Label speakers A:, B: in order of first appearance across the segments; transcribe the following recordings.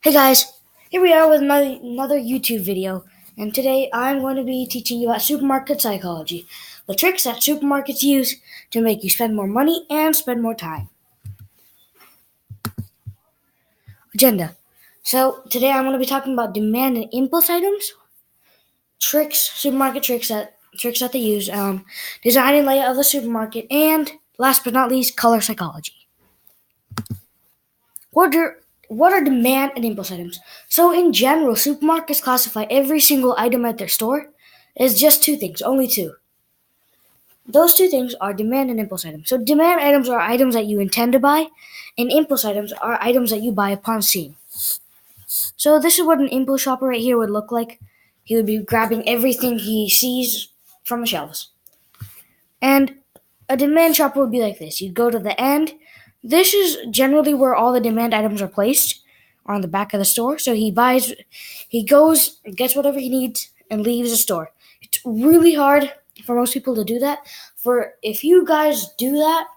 A: Hey guys, here we are with another YouTube video, and today I'm going to be teaching you about supermarket psychology, the tricks that supermarkets use to make you spend more money and spend more time. Agenda. So today I'm going to be talking about demand and impulse items, supermarket tricks that they use, design and layout of the supermarket, and last but not least, color psychology. What are demand and impulse items? So in general, supermarkets classify every single item at their store as just two things, only two. Those two things are demand and impulse items. So demand items are items that you intend to buy, and impulse items are items that you buy upon seeing. So this is what an impulse shopper right here would look like. He would be grabbing everything he sees from the shelves. And a demand shopper would be like this. You'd go to the end. This is generally where all the demand items are placed, on the back of the store. So he goes, gets whatever he needs, and leaves the store. It's really hard for most people to do that. If you guys do that,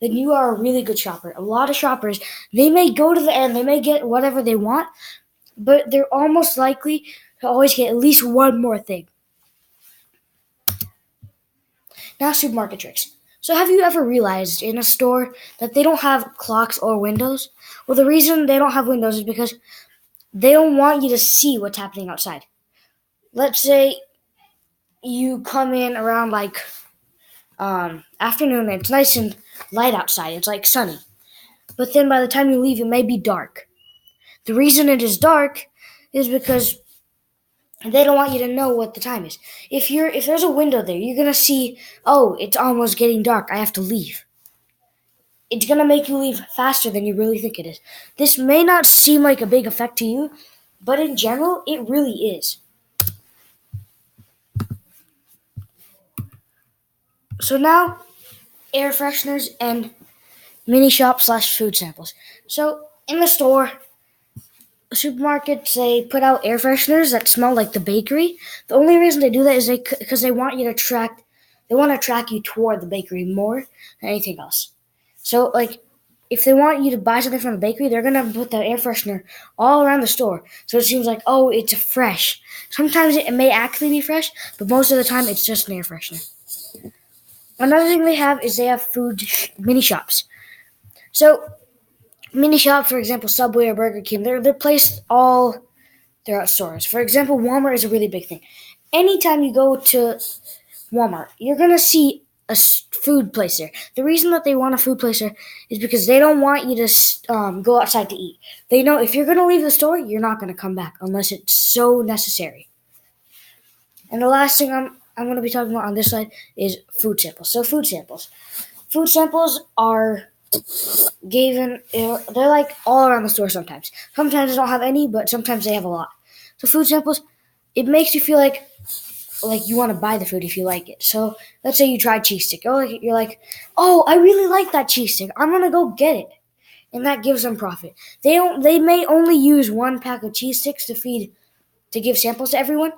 A: then you are a really good shopper. A lot of shoppers, they may go to the end, they may get whatever they want, but they're almost likely to always get at least one more thing. Now, supermarket tricks. So have you ever realized in a store that they don't have clocks or windows? Well, the reason they don't have windows is because they don't want you to see what's happening outside. Let's say you come in around afternoon and it's nice and light outside. It's like sunny. But then by the time you leave, it may be dark. The reason it is dark is because they don't want you to know what the time is. If there's a window there, you're gonna see, oh, it's almost getting dark. I have to leave. It's gonna make you leave faster than you really think it is. This may not seem like a big effect to you, but in general, it really is. So now, air fresheners and mini shop/food samples. So in the store, supermarkets, they put out air fresheners that smell like the bakery. The only reason they do that is because they want you to track you toward the bakery more than anything else. So if they want you to buy something from the bakery, they're gonna put the air freshener all around the store, so it seems like, oh, it's fresh. Sometimes it may actually be fresh, but most of the time it's just an air freshener. Another thing they have is they have mini shops. So mini shops, for example, Subway or Burger King, they're placed all throughout stores. For example, Walmart is a really big thing. Anytime you go to Walmart, you're going to see a food place there. The reason that they want a food place there is because they don't want you to go outside to eat. They know if you're going to leave the store, you're not going to come back unless it's so necessary. And the last thing I'm going to be talking about on this slide is food samples. So food samples. Food samples are given, they're like all around the store sometimes. Sometimes they don't have any, but sometimes they have a lot. So food samples, it makes you feel like you want to buy the food if you like it. So let's say you tried cheese stick. You're like, oh, I really like that cheese stick. I'm gonna go get it, and that gives them profit. They may only use one pack of cheese sticks to give samples to everyone,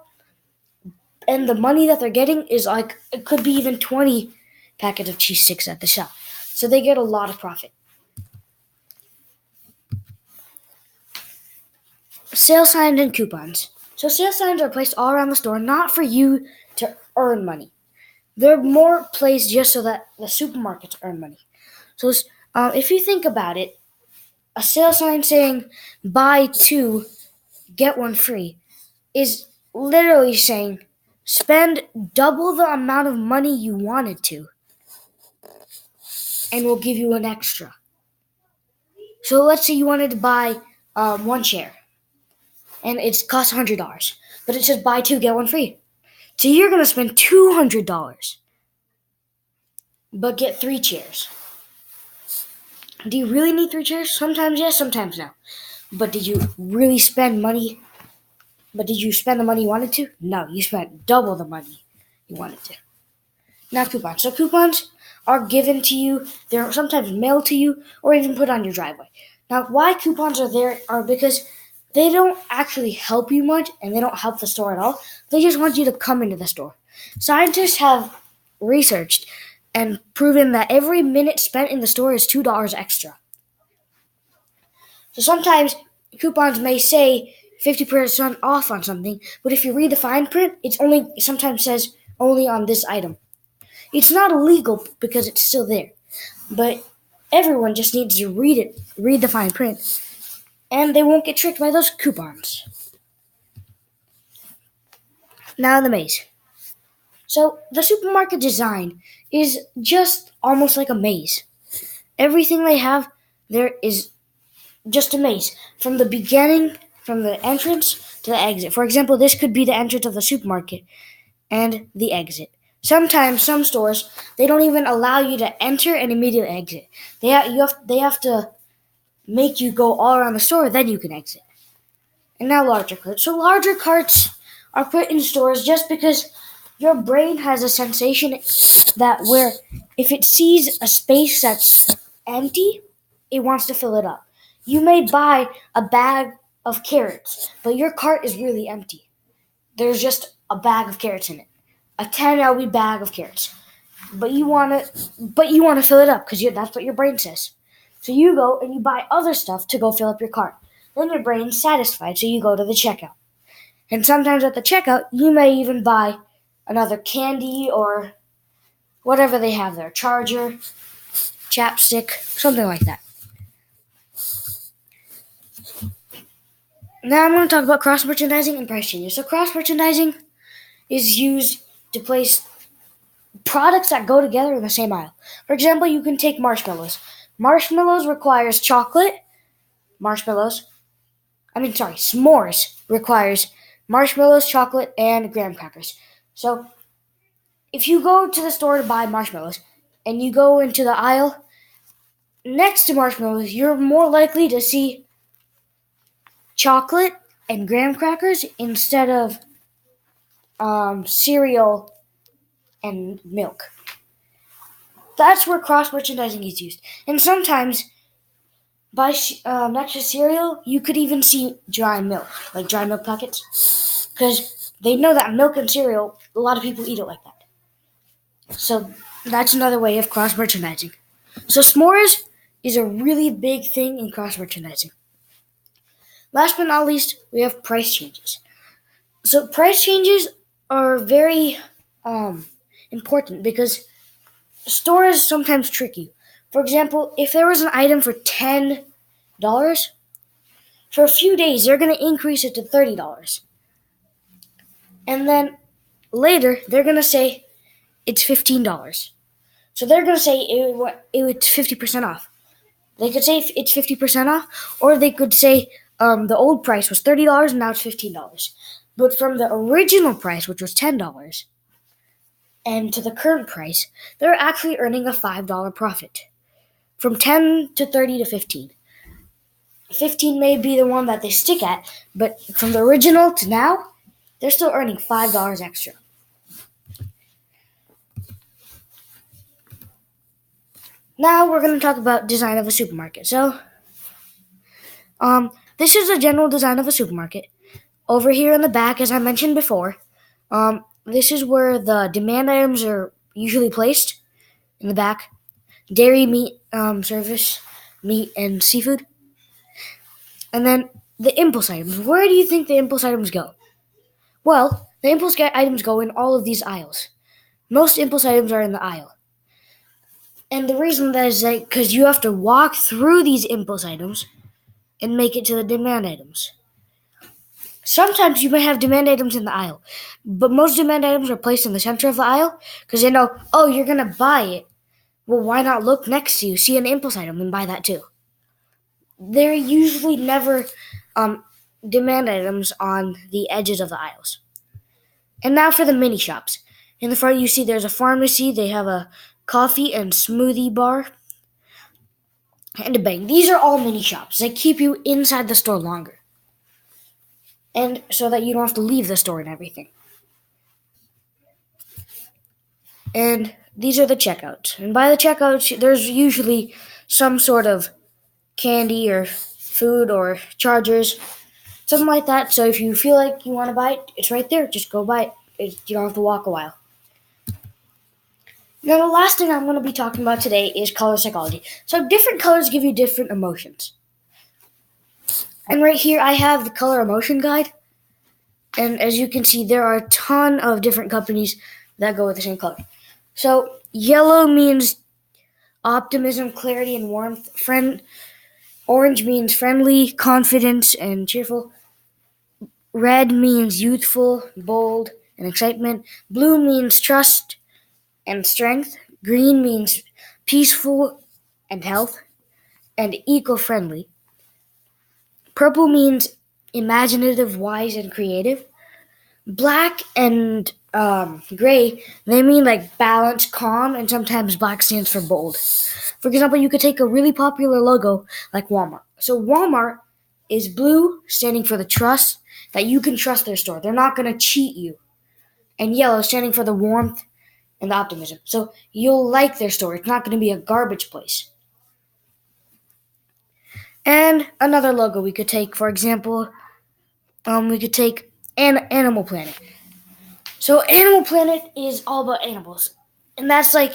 A: and the money that they're getting is it could be even 20 packets of cheese sticks at the shop. So they get a lot of profit. Sale signs and coupons. So sale signs are placed all around the store, not for you to earn money. They're more placed just so that the supermarkets earn money. So if you think about it, a sale sign saying buy two, get one free is literally saying spend double the amount of money you wanted to, and we'll give you an extra. So let's say you wanted to buy one chair, and it costs $100, but it says buy two, get one free. So you're going to spend $200, but get 3 chairs. Do you really need 3 chairs? Sometimes yes, sometimes no. But did you really spend money? But did you spend the money you wanted to? No, you spent double the money you wanted to. Now coupons. So coupons are given to you. They're sometimes mailed to you or even put on your driveway. Now why coupons are there are because they don't actually help you much, and they don't help the store at all. They just want you to come into the store. Scientists have researched and proven that every minute spent in the store is $2 extra. So sometimes coupons may say 50% off on something, but if you read the fine print, it sometimes says only on this item. It's not illegal because it's still there, but everyone just needs to read the fine print, and they won't get tricked by those coupons. Now the maze. So the supermarket design is just almost like a maze. Everything they have there is just a maze. From the beginning, from the entrance to the exit. For example, this could be the entrance of the supermarket and the exit. Sometimes some stores, they don't even allow you to enter and immediately exit. They have to make you go all around the store, then you can exit. And now larger carts. So larger carts are put in stores just because your brain has a sensation that where if it sees a space that's empty, it wants to fill it up. You may buy a bag of carrots, but your cart is really empty. There's just a bag of carrots in it. A 10 lb bag of carrots. But you want to fill it up because that's what your brain says. So you go and you buy other stuff to go fill up your cart. Then your brain's satisfied, so you go to the checkout. And sometimes at the checkout, you may even buy another candy or whatever they have there, charger, chapstick, something like that. Now I'm going to talk about cross-merchandising and price changes. So cross-merchandising is used to place products that go together in the same aisle. For example, you can take marshmallows. Marshmallows requires chocolate. S'mores requires marshmallows, chocolate, and graham crackers. So if you go to the store to buy marshmallows and you go into the aisle next to marshmallows, you're more likely to see chocolate and graham crackers instead of cereal and milk. That's where cross-merchandising is used. And sometimes by next to cereal, you could even see dry milk, like dry milk packets, because they know that milk and cereal, a lot of people eat it like that. So that's another way of cross-merchandising. So s'mores is a really big thing in cross-merchandising. Last but not least, we have price changes. So price changes are very important because stores sometimes trick you. For example, if there was an item for $10, for a few days they're going to increase it to $30. And then later they're going to say it's $15. So they're going to say it's 50% off. They could say it's 50% off, or they could say the old price was $30 and now it's $15. But from the original price, which was $10, and to the current price, they're actually earning a $5 profit. From 10 to 30 to 15. 15 may be the one that they stick at, but from the original to now, they're still earning $5 extra. Now we're going to talk about design of a supermarket. So, this is a general design of a supermarket. Over here in the back, as I mentioned before, this is where the demand items are usually placed in the back. Dairy, meat, service, meat, and seafood. And then the impulse items. Where do you think the impulse items go? Well, the impulse items go in all of these aisles. Most impulse items are in the aisle. And the reason that is because you have to walk through these impulse items and make it to the demand items. Sometimes you may have demand items in the aisle, but most demand items are placed in the center of the aisle because they know, you're going to buy it. Well, why not look next to you, see an impulse item, and buy that too? There are usually never demand items on the edges of the aisles. And now for the mini shops. In the front, you see there's a pharmacy. They have a coffee and smoothie bar and a bank. These are all mini shops. They keep you inside the store longer. And so that you don't have to leave the store and everything. And these are the checkouts. And by the checkouts, there's usually some sort of candy or food or chargers, something like that. So if you feel like you want to buy it, it's right there. Just go buy it. You don't have to walk a while. Now, the last thing I'm going to be talking about today is color psychology. So different colors give you different emotions. And right here I have the color emotion guide. And as you can see, there are a ton of different companies that go with the same color. So yellow means optimism, clarity, and warmth. Orange means friendly, confidence, and cheerful. Red means youthful, bold, and excitement. Blue means trust and strength. Green means peaceful and health, and eco-friendly. Purple means imaginative, wise, and creative. Black and gray, they mean like balanced, calm, and sometimes black stands for bold. For example, you could take a really popular logo like Walmart. So Walmart is blue, standing for the trust, that you can trust their store. They're not going to cheat you. And yellow, standing for the warmth and the optimism. So you'll like their store. It's not going to be a garbage place. And another logo we could take, for example, we could take Animal Planet. So Animal Planet is all about animals. And that's like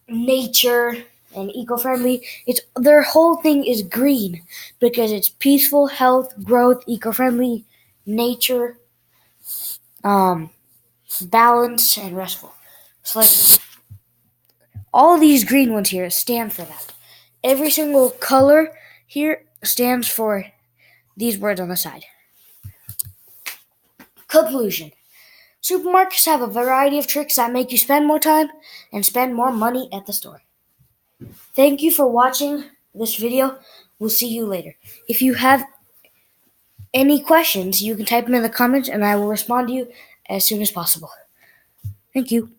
A: nature and eco-friendly. It's their whole thing is green because it's peaceful, health, growth, eco-friendly, nature, balance, and restful. So like all these green ones here stand for that. Every single color here stands for these words on the side. Conclusion. Supermarkets have a variety of tricks that make you spend more time and spend more money at the store. Thank you for watching this video. We'll see you later. If you have any questions, you can type them in the comments and I will respond to you as soon as possible. Thank you.